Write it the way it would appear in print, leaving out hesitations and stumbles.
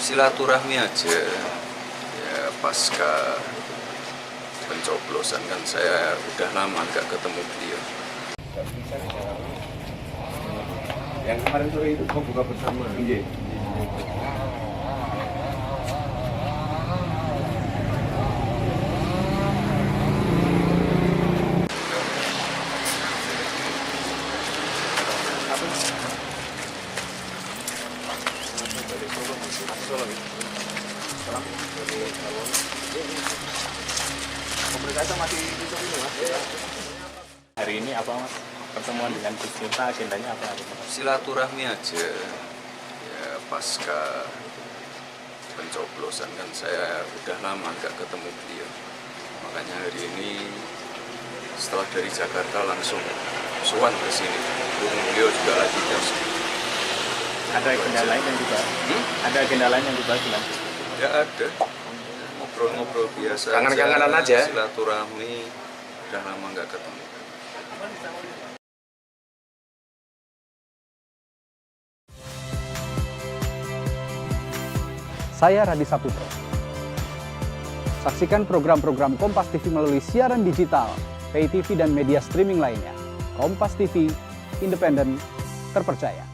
Silaturahmi aja ya, pasca pencoblosan kan saya udah lama nggak ketemu beliau. Yang kemarin sore itu mau buka bersama. Iya. Hari ini apa Mas? Pertemuan dengan Gus Miftah agendanya apa? Silaturahmi aja ya, pasca pencoblosan kan saya udah lama nggak ketemu beliau. Makanya hari ini setelah dari Jakarta langsung suan ke sini. Beliau juga lagi tes. Ada agenda lain yang dibahas? Ada agenda lain yang dibahas dengan Gus? Ya ada. Ngobrol-ngobrol biasa. Kangen-kangenan aja. Silaturahmi udah lama nggak ketemu. Saya Radi Saputro. Saksikan program-program Kompas TV melalui siaran digital, pay TV dan media streaming lainnya. Kompas TV, independen, terpercaya.